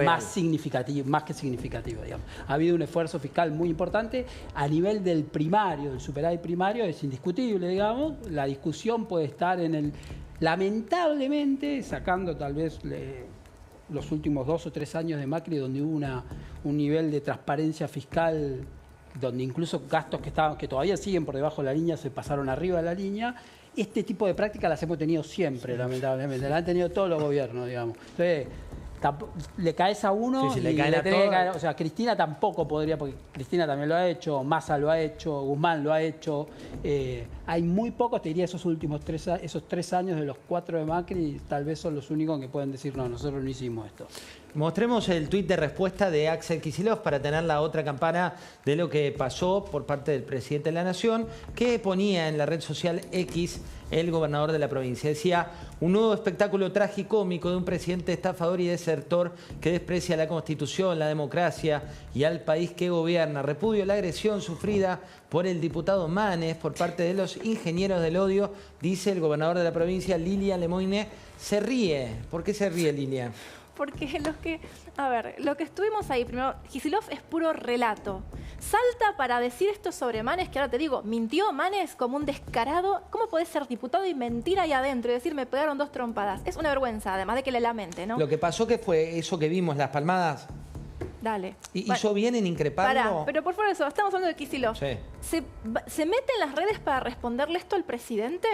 más significativo, más que significativo, digamos. Ha habido un esfuerzo fiscal muy importante a nivel del primario, del superávit primario, es indiscutible, digamos. La discusión puede estar en el, lamentablemente, sacando tal vez los últimos 2 o 3 años de Macri, donde hubo un nivel de transparencia fiscal, donde incluso gastos que todavía siguen por debajo de la línea se pasaron arriba de la línea. Este tipo de prácticas las hemos tenido siempre, lamentablemente. Las han tenido todos los gobiernos, digamos. Entonces, le caes a uno y le tenés que caer. O sea, Cristina tampoco podría, porque Cristina también lo ha hecho, Massa lo ha hecho, Guzmán lo ha hecho. Hay muy pocos, te diría, esos 3 años de los 4 de Macri, tal vez son los únicos que pueden decir, no, nosotros no hicimos esto. Mostremos el tuit de respuesta de Axel Kicillof para tener la otra campana de lo que pasó por parte del presidente de la Nación, que ponía en la red social X el gobernador de la provincia. Decía: un nuevo espectáculo tragicómico de un presidente estafador y desertor que desprecia la Constitución, la democracia y al país que gobierna. Repudio la agresión sufrida por el diputado Manes por parte de los ingenieros del odio, dice el gobernador de la provincia, Lilia Lemoine. Se ríe. ¿Por qué se ríe, Lilia? Porque lo que estuvimos ahí, primero, Kicillof es puro relato. Salta para decir esto sobre Manes, que ahora te digo, mintió Manes como un descarado. ¿Cómo podés ser diputado y mentir ahí adentro y decir me pegaron 2 trompadas? Es una vergüenza, además de que le lamente, ¿no? Lo que pasó que fue eso que vimos, las palmadas. Dale. ¿Hizo bien en increparlo? Pará, pero por favor, eso, estamos hablando de Kicillof. Sí. ¿Se mete en las redes para responderle esto al presidente?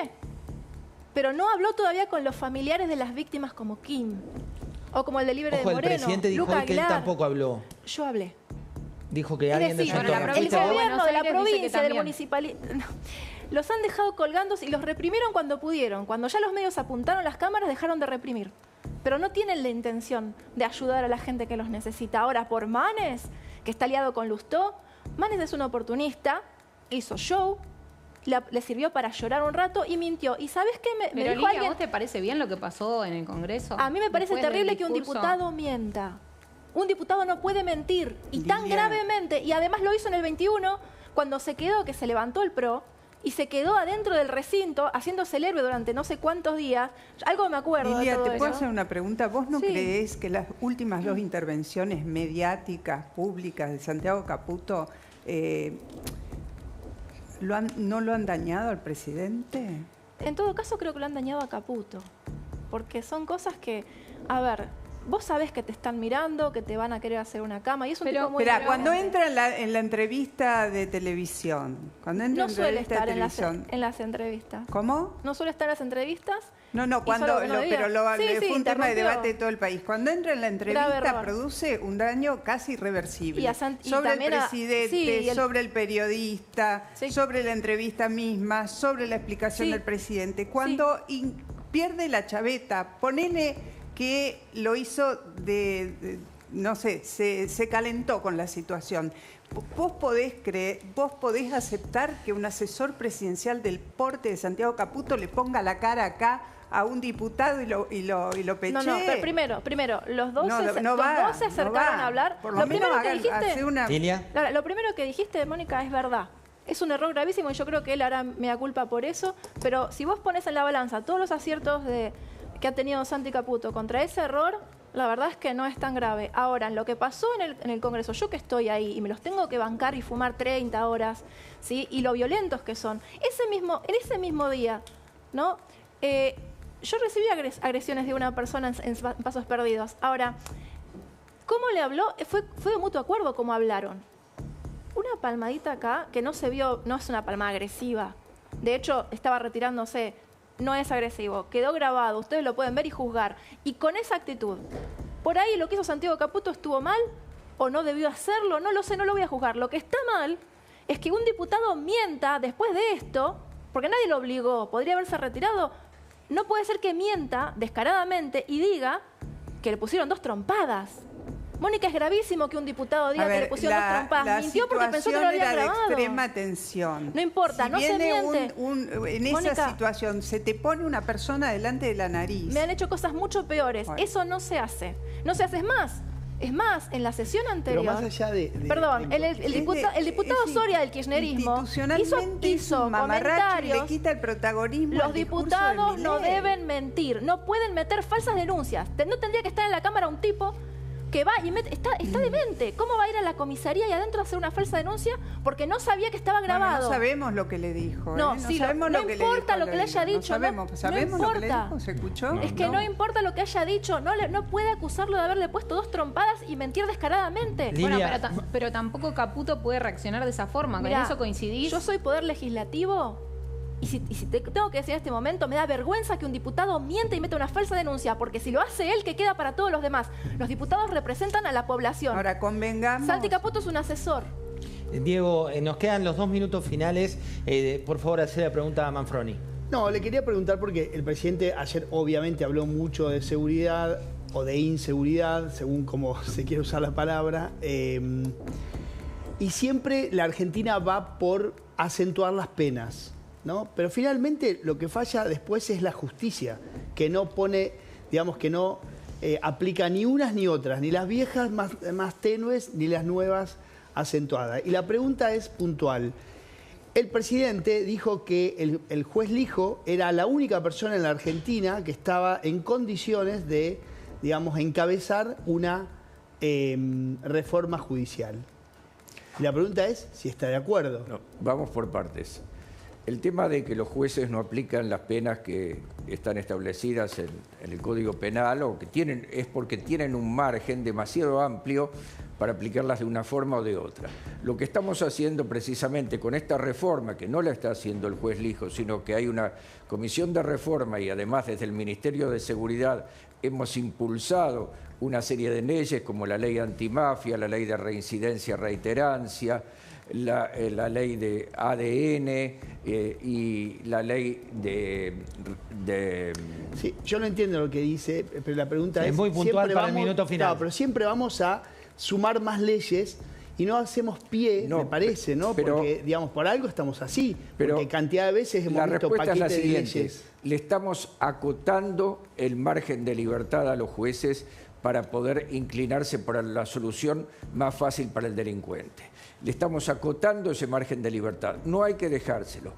Pero no habló todavía con los familiares de las víctimas como Kim. O como el de Libre de Moreno. El presidente dijo Luca que él Aguilar. tampoco habló. Yo hablé. Dijo que alguien de su el entorno. gobierno de la provincia, del municipal, los han dejado colgando y los reprimieron cuando pudieron. Cuando ya los medios apuntaron las cámaras, dejaron de reprimir. Pero no tienen la intención de ayudar a la gente que los necesita. Ahora, por Manes, que está aliado con Lustó, Manes es un oportunista, hizo show, le sirvió para llorar un rato y mintió. ¿Y sabes qué? Me Pero dijo alguien, ¿a vos te parece bien lo que pasó en el Congreso? a mí me parece Después del terrible que un discurso. diputado mienta. Un diputado no puede mentir, y tan gravemente. Y además lo hizo en el 21, cuando se quedó, que se levantó el PRO, y se quedó adentro del recinto, haciéndose el héroe durante no sé cuántos días. Algo me acuerdo Lilia, de todo ¿te puedo eso? hacer una pregunta? ¿Vos no Sí. creés que las últimas 2 intervenciones mediáticas, públicas de Santiago Caputo no lo han dañado al presidente? En todo caso, creo que lo han dañado a Caputo. Porque son cosas que, a ver, vos sabés que te están mirando, que te van a querer hacer una cama, y es un tipo muy... Espera, cuando arrogante. entra en la entrevista de televisión, No suele estar en las entrevistas. ¿Cómo? No suele estar en las entrevistas. No, y cuando solo que no pero debía. Sí, fue un tema de interrumpió. debate de todo el país. Cuando entra en la Grave entrevista error. produce un daño casi irreversible. Y Sobre el también presidente, sí, sobre el periodista, sobre la entrevista misma, sobre la explicación del presidente. Cuando pierde la chaveta, ponele que lo hizo no sé, se calentó con la situación. ¿Vos podés aceptar que un asesor presidencial del porte de Santiago Caputo le ponga la cara acá a un diputado y lo pechee? No, pero primero, los dos se acercaron a hablar. Por lo menos dijiste, Lilia. lo primero que dijiste, Mónica, es verdad. Es un error gravísimo y yo creo que él hará mea culpa por eso. Pero si vos pones en la balanza todos los aciertos que ha tenido Santi Caputo contra ese error, la verdad es que no es tan grave. Ahora, en lo que pasó en el Congreso, yo que estoy ahí y me los tengo que bancar y fumar 30 horas, ¿sí? Y lo violentos que son. En ese mismo día, ¿no? Yo recibí agresiones de una persona en Pasos Perdidos. Ahora, ¿cómo le habló? Fue de mutuo acuerdo cómo hablaron. Una palmadita acá, que no se vio, no es una palmada agresiva. De hecho, estaba retirándose. No es agresivo. Quedó grabado. Ustedes lo pueden ver y juzgar. Y con esa actitud. Por ahí lo que hizo Santiago Caputo estuvo mal o no debió hacerlo. No lo sé, no lo voy a juzgar. Lo que está mal es que un diputado mienta después de esto, porque nadie lo obligó. Podría haberse retirado. No puede ser que mienta descaradamente y diga que le pusieron 2 trompadas. Mónica, es gravísimo que un diputado diga que le pusieron 2 trompadas. Mintió porque pensó que lo había grabado. De extrema tensión. No importa, no se miente. En Mónica, esa situación se te pone una persona delante de la nariz. Me han hecho cosas mucho peores. Bueno. Eso no se hace. No se hace. Es más, en la sesión anterior... Pero más allá Perdón, el diputado Soria del kirchnerismo hizo comentarios. Le quita el protagonismo. Los diputados no deben mentir. No pueden meter falsas denuncias. No tendría que estar en la Cámara un tipo que va y está demente. ¿Cómo va a ir a la comisaría y adentro a hacer una falsa denuncia? Porque no sabía que estaba grabado. Bueno, no sabemos lo que le dijo. No, sí, sabemos no lo que importa le dijo, lo que le haya dicho. ¿Sabemos no lo que le importa. dijo? ¿Se escuchó? Es que no importa lo que haya dicho. No puede acusarlo de haberle puesto 2 trompadas y mentir descaradamente. Bueno, pero tampoco Caputo puede reaccionar de esa forma. ¿Con Mirá, eso coincidís? Yo soy poder legislativo. Y si te tengo que decir en este momento, me da vergüenza que un diputado miente y meta una falsa denuncia, porque si lo hace él, ¿qué queda para todos los demás? Los diputados representan a la población. Ahora, convengamos... Santi Caputo es un asesor. Diego, nos quedan los 2 minutos finales. Por favor, hacer la pregunta a Manfroni. No, le quería preguntar porque el presidente ayer obviamente habló mucho de seguridad o de inseguridad, según como se quiere usar la palabra. Y siempre la Argentina va por acentuar las penas, ¿no? Pero finalmente lo que falla después es la justicia, que no pone, digamos, que no aplica ni unas ni otras, ni las viejas más tenues, ni las nuevas acentuadas. Y la pregunta es puntual. El presidente dijo que el juez Lijo era la única persona en la Argentina que estaba en condiciones de, digamos, encabezar una reforma judicial. Y la pregunta es si está de acuerdo. No, vamos por partes. El tema de que los jueces no aplican las penas que están establecidas en el Código Penal o que tienen, es porque tienen un margen demasiado amplio para aplicarlas de una forma o de otra. Lo que estamos haciendo precisamente con esta reforma, que no la está haciendo el juez Lijo, sino que hay una comisión de reforma y además desde el Ministerio de Seguridad hemos impulsado una serie de leyes como la ley antimafia, la ley de reincidencia, reiterancia, la ley de ADN y la ley de... Sí, yo no entiendo lo que dice, pero la pregunta es... muy puntual para el minuto final. Claro, pero siempre vamos a sumar más leyes y no hacemos pie, me parece, ¿no? Pero, porque, digamos, por algo estamos así. Porque cantidad de veces hemos visto paquetes de leyes. Le estamos acotando el margen de libertad a los jueces para poder inclinarse por la solución más fácil para el delincuente. Le estamos acotando ese margen de libertad. No hay que dejárselo.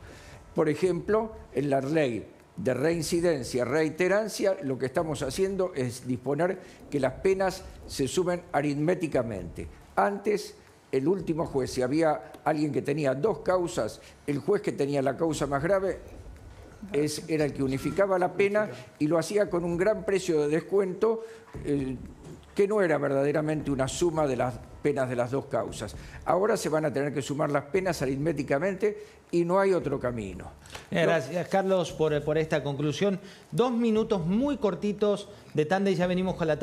Por ejemplo, en la ley de reincidencia, reiterancia, lo que estamos haciendo es disponer que las penas se sumen aritméticamente. Antes, el último juez, si había alguien que tenía 2 causas, el juez que tenía la causa más grave era el que unificaba la pena y lo hacía con un gran precio de descuento que no era verdaderamente una suma de las penas de las 2 causas. Ahora se van a tener que sumar las penas aritméticamente y no hay otro camino. Gracias, Carlos, por esta conclusión. 2 minutos muy cortitos de tanda y ya venimos con la